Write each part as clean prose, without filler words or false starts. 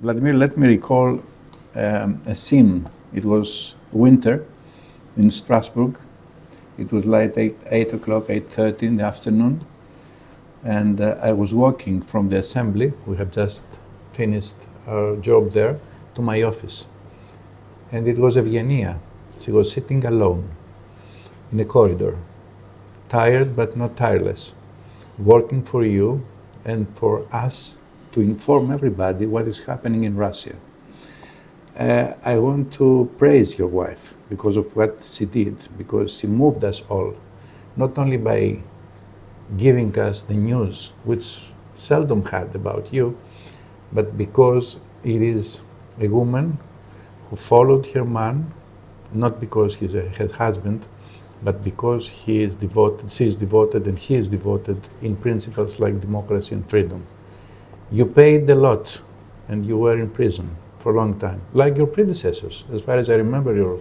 Vladimir, let me recall a scene. It was winter in Strasbourg. It was like 8 o'clock, 8:30 in the afternoon. And I was walking from the assembly, we have just finished our job there, to my office. And it was Evgenia. She was sitting alone in a corridor, tired but not tireless, working for you and for us to inform everybody what is happening in Russia. I want to praise your wife because of what she did, because she moved us all, not only by giving us the news, which seldom had about you, but because it is a woman who followed her man, not because he's her husband, but because she is devoted and he is devoted in principles like democracy and freedom. You paid a lot and you were in prison for a long time, like your predecessors. As far as I remember, your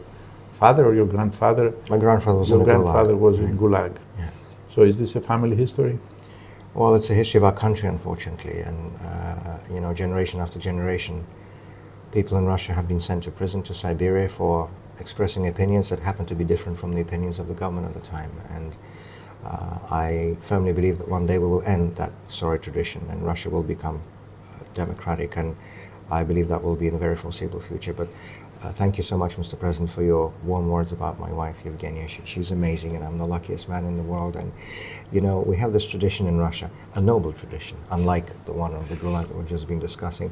father or your grandfather? My grandfather was in Your the grandfather Gulag. was in Gulag. Yeah. So is this a family history? Well, it's a history of our country, unfortunately, and generation after generation, people in Russia have been sent to prison, to Siberia, for expressing opinions that happen to be different from the opinions of the government at the time. And I firmly believe that one day we will end that sorry tradition and Russia will become democratic, and I believe that will be in the very foreseeable future. But thank you so much, Mr. President, for your warm words about my wife, Evgenia. She's amazing, and I'm the luckiest man in the world. And, we have this tradition in Russia, a noble tradition, unlike the one of the Gulag that we've just been discussing.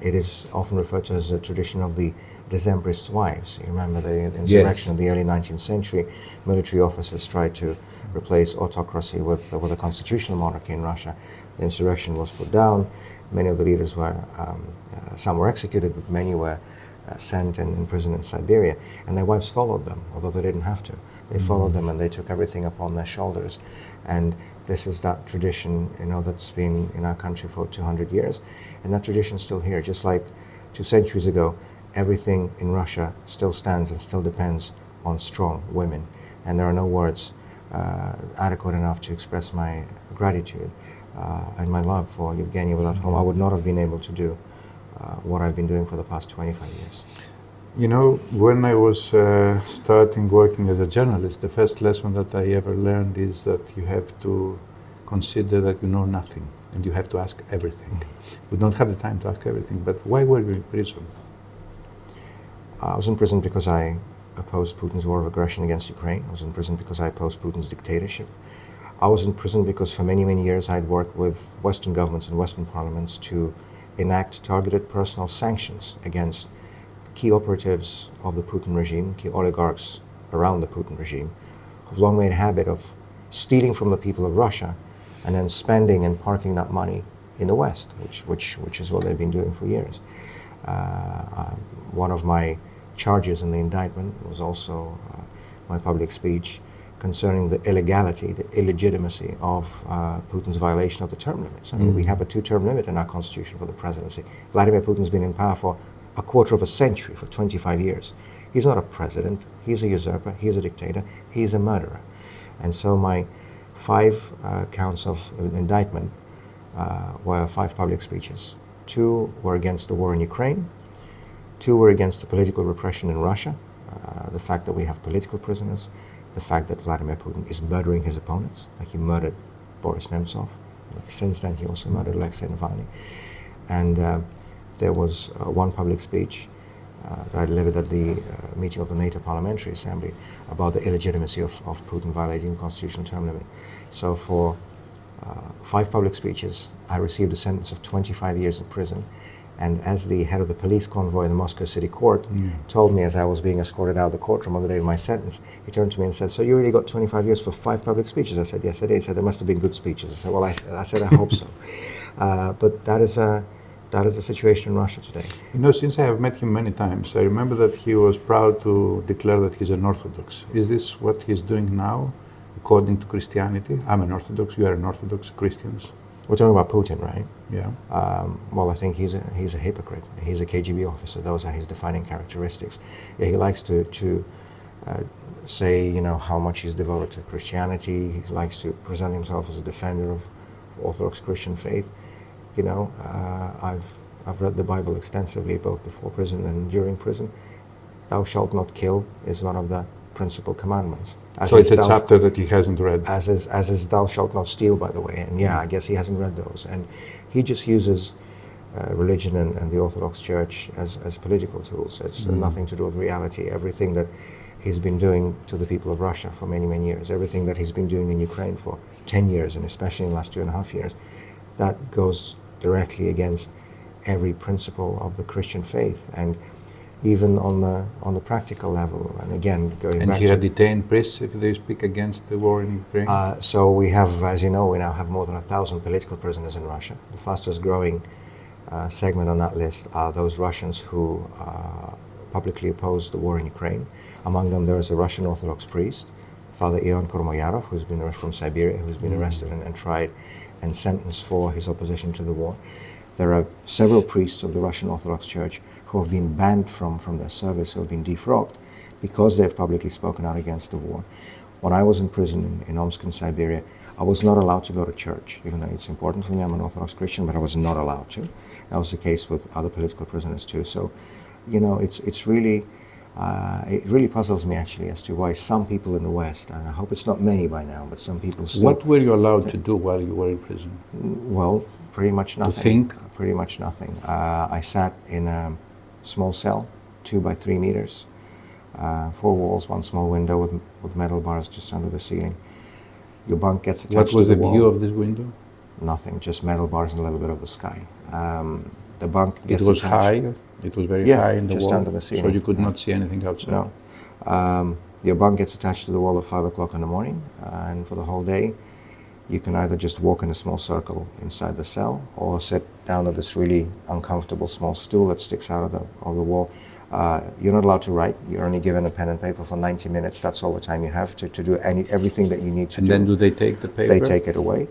It is often referred to as a tradition of the Decembrists' wives. You remember the insurrection of the early 19th century. Military officers tried to replace autocracy with a constitutional monarchy in Russia. The insurrection was put down. Many of the leaders were, some were executed, but many were sent and imprisoned in Siberia. And their wives followed them, although they didn't have to. They followed them and they took everything upon their shoulders. And this is that tradition, that's been in our country for 200 years. And that tradition is still here. Just like 2 centuries ago, everything in Russia still stands and still depends on strong women. And there are no words adequate enough to express my gratitude and my love for Evgenia, without whom I would not have been able to do what I've been doing for the past 25 years. When I was starting working as a journalist, the first lesson that I ever learned is that you have to consider that you know nothing and you have to ask everything. We don't have the time to ask everything, but why were you in prison? I was in prison because I opposed Putin's war of aggression against Ukraine. I was in prison because I opposed Putin's dictatorship. I was in prison because for many, many years I'd worked with Western governments and Western parliaments to enact targeted personal sanctions against key operatives of the Putin regime, key oligarchs around the Putin regime, who've long made a habit of stealing from the people of Russia and then spending and parking that money in the West, which is what they've been doing for years. One of my charges in the indictment was also my public speech concerning the illegality, the illegitimacy of Putin's violation of the term limits. I mean, we have a 2-term limit in our constitution for the presidency. Vladimir Putin's been in power for a quarter of a century, for 25 years. He's not a president, he's a usurper, he's a dictator, he's a murderer. And so my 5 counts of indictment were 5 public speeches. 2 were against the war in Ukraine, 2 were against the political repression in Russia, the fact that we have political prisoners, the fact that Vladimir Putin is murdering his opponents, like he murdered Boris Nemtsov. Like since then, he also murdered Alexei Navalny. And there was 1 public speech that I delivered at the meeting of the NATO Parliamentary Assembly about the illegitimacy of Putin violating the constitutional term limit. So for 5 public speeches, I received a sentence of 25 years in prison. And as the head of the police convoy in the Moscow City Court told me as I was being escorted out of the courtroom on the day of my sentence, he turned to me and said, "So you really got 25 years for 5 public speeches?" I said, "Yes, I did." He said, "There must have been good speeches." I said, "Well, I said, I hope so." But that is the situation in Russia today. Since I have met him many times, I remember that he was proud to declare that he's an Orthodox. Is this what he's doing now, according to Christianity? I'm an Orthodox, you are an Orthodox, Christians. We're talking about Putin, right? Yeah. Well, I think he's a hypocrite. He's a KGB officer. Those are his defining characteristics. Yeah, he likes to say, how much he's devoted to Christianity. He likes to present himself as a defender of Orthodox Christian faith. I've I've read the Bible extensively, both before prison and during prison. Thou shalt not kill is one of the principal commandments. So it's a chapter that he hasn't read. As is thou shalt not steal, by the way. And yeah, I guess he hasn't read those. And he just uses religion and the Orthodox Church as political tools. It's nothing to do with reality. Everything that he's been doing to the people of Russia for many, many years, everything that he's been doing in Ukraine for 10 years, and especially in the last 2.5 years, that goes directly against every principle of the Christian faith. And even on the practical level, and again, going back to... And he had detained priests if they speak against the war in Ukraine? So we have, as you know, we now have more than 1,000 political prisoners in Russia. The fastest growing segment on that list are those Russians who publicly oppose the war in Ukraine. Among them, there is a Russian Orthodox priest, Father Ion Kormoyarov, who's been from Siberia, who's been arrested and tried and sentenced for his opposition to the war. There are several priests of the Russian Orthodox Church who have been banned from their service, who have been defrocked because they've publicly spoken out against the war. When I was in prison in Omsk in Siberia, I was not allowed to go to church, even though it's important for me. I'm an Orthodox Christian, but I was not allowed to. That was the case with other political prisoners too. So, you know, it's really, it really puzzles me actually as to why some people in the West, and I hope it's not many by now, but some people still... What were you allowed to do while you were in prison? Well, pretty much nothing. To think? Pretty much nothing. I sat in a small cell, 2 by 3 meters, 4 walls, 1 small window with metal bars just under the ceiling. Your bunk gets attached to the wall. What was the view of this window? Nothing, just metal bars and a little bit of the sky. The bunk gets attached. It was high? It was very high in the just wall? Under the ceiling. So you could not see anything outside? No. Your bunk gets attached to the wall at 5 o'clock in the morning, and for the whole day, you can either just walk in a small circle inside the cell or sit down at this really uncomfortable small stool that sticks out of the wall. You're not allowed to write. You're only given a pen and paper for 90 minutes. That's all the time you have to do everything that you need to do. And then do they take the paper? They take it away.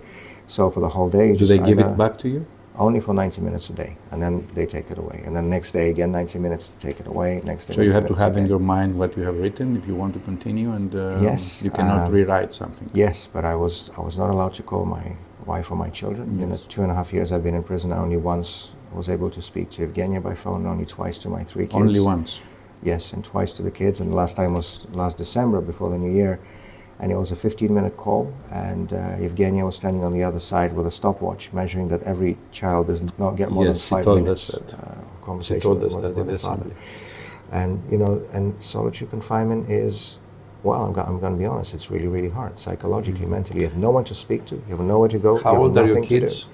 So for the whole day, do they give it back to you? Only for 90 minutes a day, and then they take it away. And then next day again, 90 minutes, take it away. Next day. So you have to have in your mind what you have written if you want to continue, and yes, you cannot rewrite something. Yes, but I was not allowed to call my wife or my children. Yes. In the 2.5 years I've been in prison, I only once was able to speak to Evgenia by phone, only twice to my 3 kids. Only once? Yes, and twice to the kids, and the last time was last December before the New Year, and it was a 15-minute call, and Evgenia was standing on the other side with a stopwatch, measuring that every child does not get more than 5 minutes conversation with their father. And you know, and solitary confinement is, well, I'm going to be honest, it's really, really hard, psychologically, mentally. You have no one to speak to, you have nowhere to go. How old are your kids?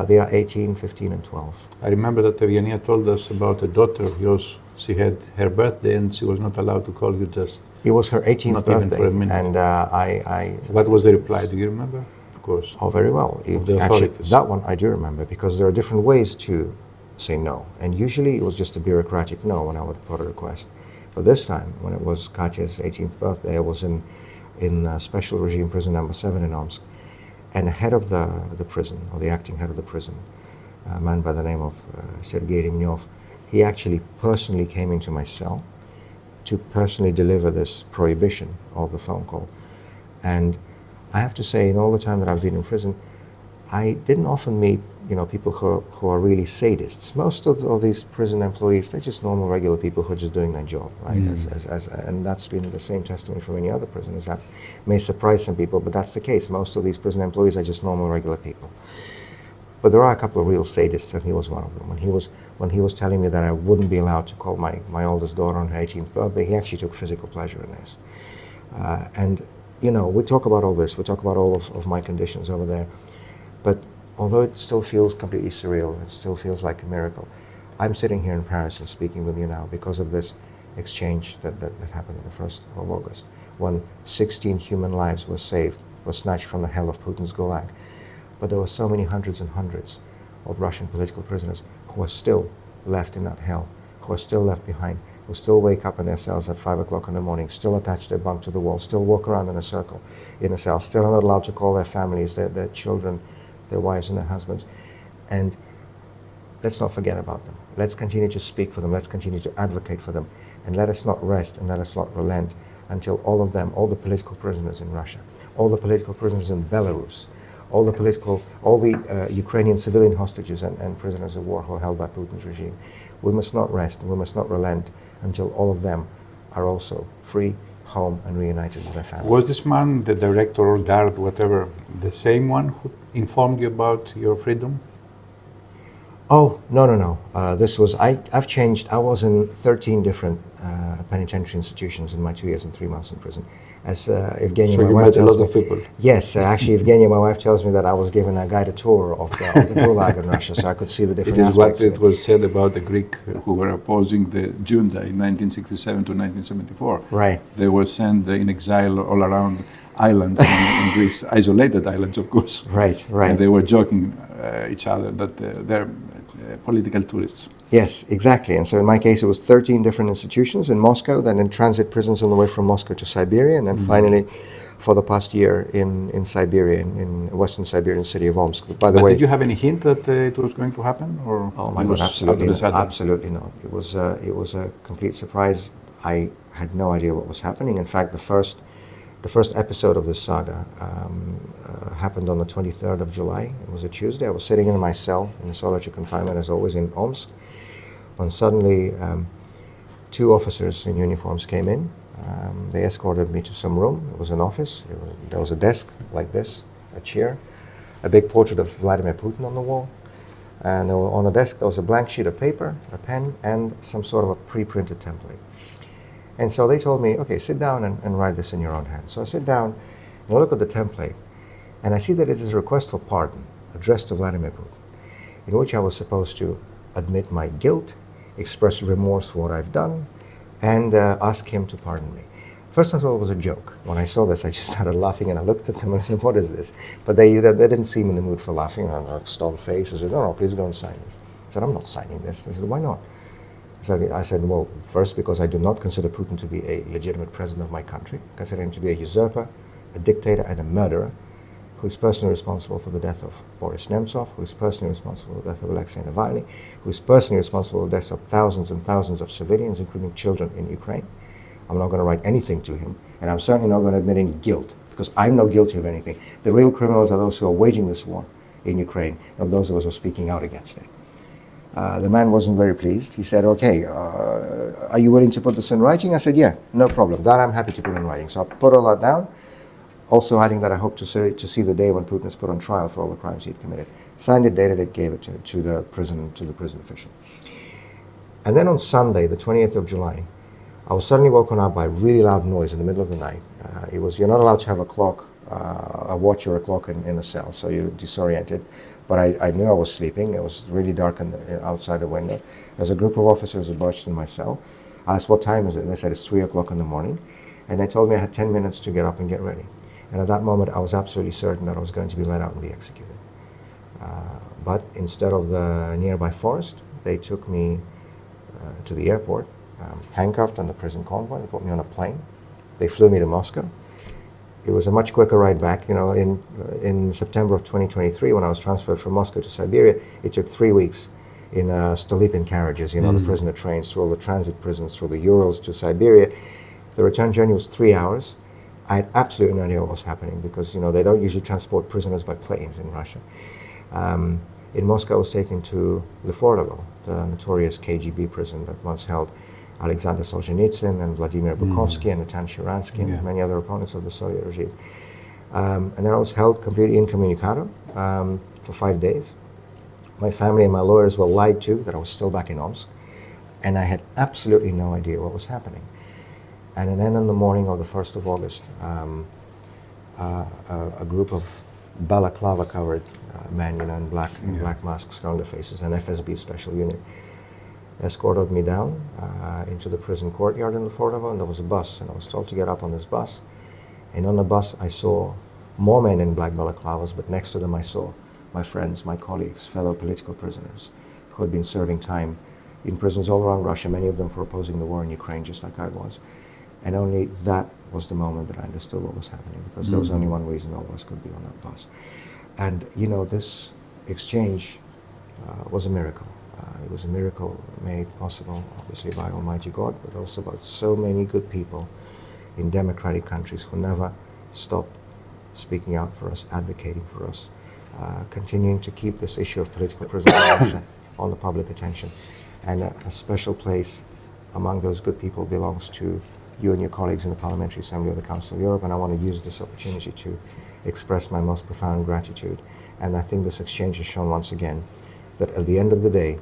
They are 18, 15, and 12. I remember that Evgenia told us about a daughter of yours. She had her birthday and she was not allowed to call you just... It was her 18th not birthday. Even for a minute. And I... What was the reply? Do you remember? Of course. Oh, very well. Actually, that one I do remember, because there are different ways to say no. And usually it was just a bureaucratic no when I would put a request. But this time, when it was Katya's 18th birthday, I was in special regime prison number 7 in Omsk. And the head of the prison, or the acting head of the prison, a man by the name of Sergei Rimnyov, he actually personally came into my cell to personally deliver this prohibition of the phone call. And I have to say, in all the time that I've been in prison, I didn't often meet, you know, people who are really sadists. Most of these prison employees, they're just normal, regular people who are just doing their job, right? And that's been the same testimony for many other prisoners. That may surprise some people, but that's the case. Most of these prison employees are just normal, regular people. But there are a couple of real sadists, and he was one of them. When he was telling me that I wouldn't be allowed to call my oldest daughter on her 18th birthday, he actually took physical pleasure in this. And, you know, we talk about all this, we talk about all of my conditions over there, but although it still feels completely surreal, it still feels like a miracle, I'm sitting here in Paris and speaking with you now because of this exchange that happened on the 1st of August, when 16 human lives were saved, were snatched from the hell of Putin's Gulag. But there were so many hundreds and hundreds of Russian political prisoners who are still left in that hell, who are still left behind, who still wake up in their cells at 5 o'clock in the morning, still attach their bunk to the wall, still walk around in a circle in a cell, still not allowed to call their families, their children, their wives and their husbands. And let's not forget about them. Let's continue to speak for them. Let's continue to advocate for them. And let us not rest and let us not relent until all of them, all the political prisoners in Russia, all the political prisoners in Belarus, all the Ukrainian civilian hostages and prisoners of war who are held by Putin's regime. We must not rest and we must not relent until all of them are also free, home, and reunited with their families. Was this man, the director or guard, whatever, the same one who informed you about your freedom? Oh, no. This was, I've changed. I was in 13 different penitentiary institutions in my 2 years and 3 months in prison. As Evgenia, so my you wife, met a tells lot me, of people. Yes, actually, Evgenia, my wife, tells me that I was given a guided tour of the Gulag in Russia, so I could see the different It is what aspects. it was said about the Greek who were opposing the junta in 1967 to 1974. Right. They were sent in exile all around islands in Greece, isolated islands, of course. Right. And they were joking each other that they're political tourists. Yes, exactly. And so in my case, it was 13 different institutions in Moscow, then in transit prisons on the way from Moscow to Siberia, and then finally, for the past year, in Siberia, in western Siberian city of Omsk. By the way, did you have any hint that it was going to happen, or oh my it God, was absolutely out of the not. sudden? Absolutely not. It was a complete surprise. I had no idea what was happening. In fact, the first episode of this saga happened on the 23rd of July. It was a Tuesday. I was sitting in my cell in solitary confinement, as always, in Omsk, when suddenly 2 officers in uniforms came in. They escorted me to some room. It was an office. There was a desk like this, a chair, a big portrait of Vladimir Putin on the wall. And on the desk there was a blank sheet of paper, a pen, and some sort of a pre-printed template. And so they told me, okay, sit down and write this in your own hand. So I sit down and I look at the template, and I see that it is a request for pardon addressed to Vladimir Putin, in which I was supposed to admit my guilt, express remorse for what I've done, and ask him to pardon me. First I thought it was a joke. When I saw this, I just started laughing, and I looked at them and I said, what is this? But they didn't seem in the mood for laughing. On a stolid face, I said, no, please go and sign this. I said, I'm not signing this. I said, why not? I said, well, first, because I do not consider Putin to be a legitimate president of my country. I consider him to be a usurper, a dictator, and a murderer, who is personally responsible for the death of Boris Nemtsov, who is personally responsible for the death of Alexei Navalny, who is personally responsible for the deaths of thousands and thousands of civilians, including children in Ukraine. I'm not going to write anything to him, and I'm certainly not going to admit any guilt, because I'm not guilty of anything. The real criminals are those who are waging this war in Ukraine, not those of us who are speaking out against it. The man wasn't very pleased. He said, okay, are you willing to put this in writing? I said, yeah, no problem. That I'm happy to put in writing. So I put all that down, also adding that I hope to see the day when Putin is put on trial for all the crimes he'd committed. Signed it, dated it, gave it to the prison official. And then on Sunday, the 20th of July, I was suddenly woken up by really loud noise in the middle of the night. You're not allowed to have a clock, a watch or a clock in a cell, so you're disoriented. But I knew I was sleeping. It was really dark outside the window. There was a group of officers who burst in my cell. I asked, what time is it? And they said, it's 3 o'clock in the morning. And they told me I had 10 minutes to get up and get ready. And at that moment, I was absolutely certain that I was going to be let out and be executed. But instead of the nearby forest, they took me to the airport, handcuffed on the prison convoy. They put me on a plane. They flew me to Moscow. It was a much quicker ride back. You know, in September of 2023, when I was transferred from Moscow to Siberia, it took 3 weeks in Stolypin carriages, the prisoner trains through all the transit prisons, through the Urals to Siberia. The return journey was 3 hours. I had absolutely no idea what was happening because, they don't usually transport prisoners by planes in Russia. In Moscow, I was taken to Leforovo, the notorious KGB prison that once held Alexander Solzhenitsyn and Vladimir Bukovsky and Natan Sharansky and many other opponents of the Soviet regime. And then I was held completely incommunicado for 5 days. My family and my lawyers were lied to that I was still back in Omsk, and I had absolutely no idea what was happening. And then on the morning of the 1st of August, a group of balaclava-covered men, in black masks around their faces, an FSB special unit, escorted me down into the prison courtyard in Leforovo, and there was a bus, and I was told to get up on this bus. And on the bus, I saw more men in black balaclavas, but next to them I saw my friends, my colleagues, fellow political prisoners who had been serving time in prisons all around Russia, many of them for opposing the war in Ukraine, just like I was. And only that was the moment that I understood what was happening, because there was only one reason all of us could be on that bus. And, this exchange was a miracle. It was a miracle made possible, obviously, by Almighty God, but also by so many good people in democratic countries who never stopped speaking out for us, advocating for us. continuing to keep this issue of political prisoners in Russia on the public attention. And a special place among those good people belongs to you and your colleagues in the Parliamentary Assembly of the Council of Europe, and I want to use this opportunity to express my most profound gratitude. And I think this exchange has shown once again that at the end of the day,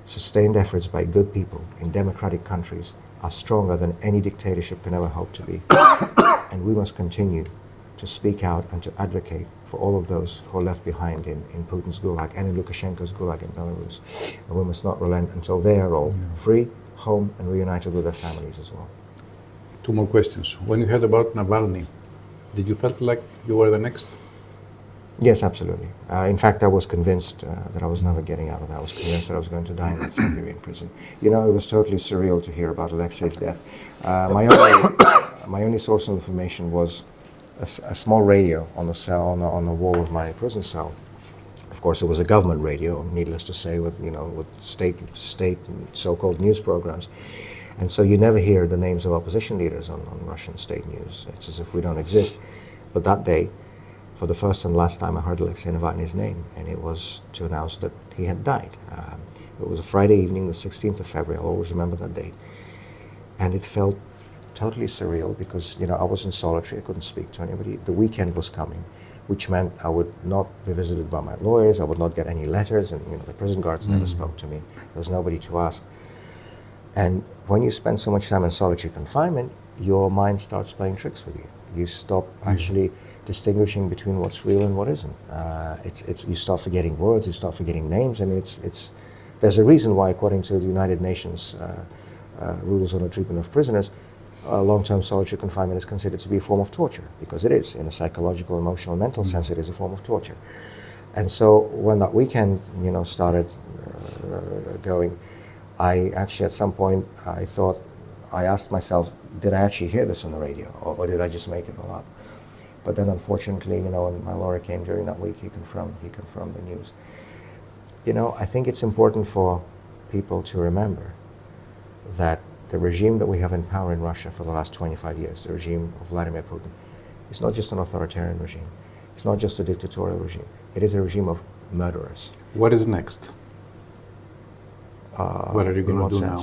sustained efforts by good people in democratic countries are stronger than any dictatorship can ever hope to be. And we must continue to speak out and to advocate for all of those who are left behind in Putin's gulag and in Lukashenko's gulag in Belarus. And we must not relent until they are all free, home, and reunited with their families as well. Two more questions. When you heard about Navalny, did you felt like you were the next? Yes, absolutely. In fact, I was convinced that I was never getting out of that. I was convinced that I was going to die in that Siberian prison. You know, it was totally surreal to hear about Alexei's death. My only source of information was a small radio on the cell, on the wall of my prison cell. Of course, it was a government radio, needless to say, with state so-called news programs. And so you never hear the names of opposition leaders on Russian state news. It's as if we don't exist. But that day, for the first and last time, I heard Alexei Navalny's name, and it was to announce that he had died. It was a Friday evening, the 16th of February. I'll always remember that date. And it felt totally surreal because, I was in solitary. I couldn't speak to anybody. The weekend was coming, which meant I would not be visited by my lawyers. I would not get any letters, and the prison guards never spoke to me. There was nobody to ask. And when you spend so much time in solitary confinement, your mind starts playing tricks with you. You stop actually distinguishing between what's real and what isn't. You start forgetting words, you start forgetting names. I mean, there's a reason why, according to the United Nations rules on the treatment of prisoners, long-term solitary confinement is considered to be a form of torture, because it is. In a psychological, emotional, mental sense, it is a form of torture. And so when that weekend, started going, I actually, at some point, I asked myself, did I actually hear this on the radio, or did I just make it all up? But then, unfortunately, when my lawyer came during that week, he confirmed the news. I think it's important for people to remember that the regime that we have in power in Russia for the last 25 years, the regime of Vladimir Putin, is not just an authoritarian regime. It's not just a dictatorial regime. It is a regime of murderers. What is next? What are you going to do now?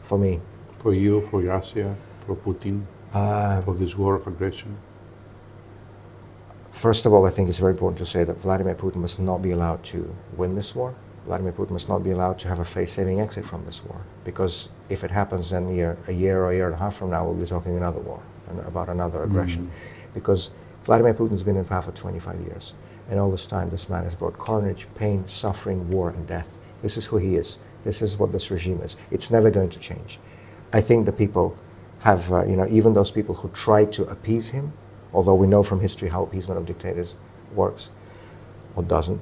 For me? For you, for Russia, for Putin, for this war of aggression? First of all, I think it's very important to say that Vladimir Putin must not be allowed to win this war. Vladimir Putin must not be allowed to have a face-saving exit from this war. Because if it happens, then a year or a year and a half from now, we'll be talking another war and about another aggression. Because Vladimir Putin's been in power for 25 years. And all this time, this man has brought carnage, pain, suffering, war, and death. This is who he is. This is what this regime is. It's never going to change. I think the people have, even those people who try to appease him, although we know from history how appeasement of dictators works or doesn't.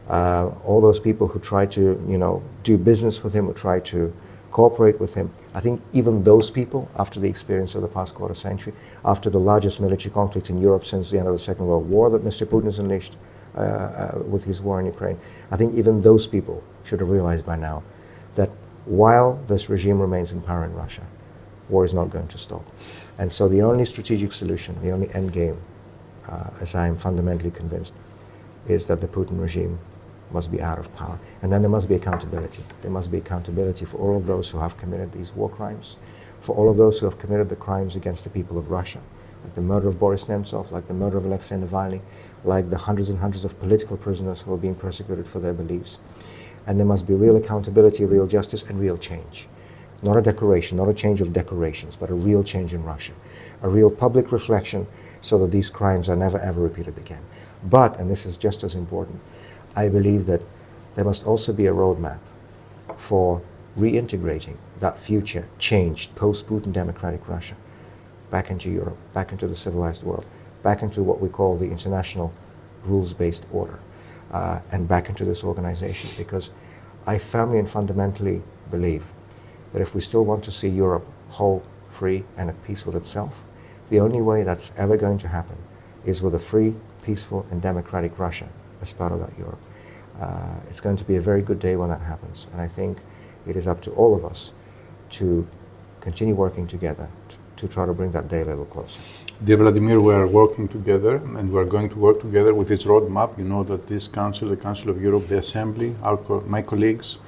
All those people who try to, do business with him, or try to cooperate with him, I think even those people, after the experience of the past quarter century, after the largest military conflict in Europe since the end of the Second World War that Mr. Putin has unleashed with his war in Ukraine, I think even those people should have realized by now that while this regime remains in power in Russia, war is not going to stop. And so the only strategic solution, the only end game, as I am fundamentally convinced, is that the Putin regime must be out of power. And then there must be accountability. There must be accountability for all of those who have committed these war crimes, for all of those who have committed the crimes against the people of Russia, like the murder of Boris Nemtsov, like the murder of Alexei Navalny, like the hundreds and hundreds of political prisoners who are being persecuted for their beliefs. And there must be real accountability, real justice, and real change. Not a decoration, not a change of decorations, but a real change in Russia. A real public reflection so that these crimes are never ever repeated again. But, and this is just as important, I believe that there must also be a roadmap for reintegrating that future changed post-Putin democratic Russia back into Europe, back into the civilized world, back into what we call the international rules-based order, and back into this organization. Because I firmly and fundamentally believe that if we still want to see Europe whole, free, and at peace with itself, the only way that's ever going to happen is with a free, peaceful, and democratic Russia as part of that Europe. It's going to be a very good day when that happens. And I think it is up to all of us to continue working together, to try to bring that day a little closer? Dear Vladimir, we are working together, and we are going to work together with this roadmap. You know that this council, the Council of Europe, the Assembly, my colleagues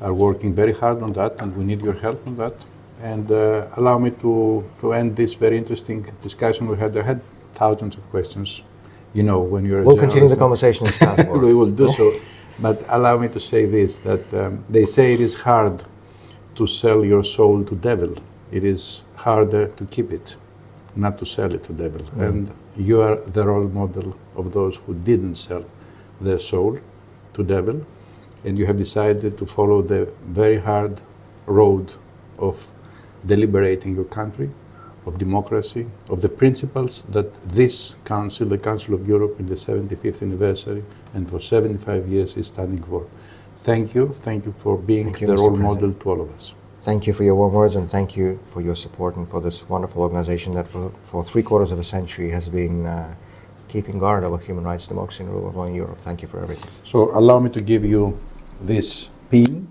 are working very hard on that, and we need your help on that. And allow me to end this very interesting discussion we had. I had thousands of questions. You know, when you're We'll continue the conversation in Strasbourg. We will do so. But allow me to say this, that they say it is hard to sell your soul to devil. It is harder to keep it, not to sell it to devil. And you are the role model of those who didn't sell their soul to devil, and you have decided to follow the very hard road of deliberating your country, of democracy, of the principles that this council, the Council of Europe in the 75th anniversary and for 75 years is standing for. Thank you for being the role model to all of us. Thank you for your warm words, and thank you for your support and for this wonderful organization that for 3/4 of a century has been keeping guard over human rights, democracy, and rule of law in Europe. Thank you for everything. So allow me to give you this pin,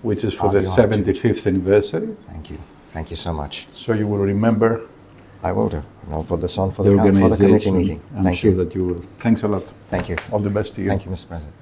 which is for the 75th anniversary. Thank you. Thank you so much. So you will remember. I will do. And I'll put this on for the committee meeting. I'm sure that you will. Thanks a lot. Thank you. All the best to you. Thank you, Mr. President.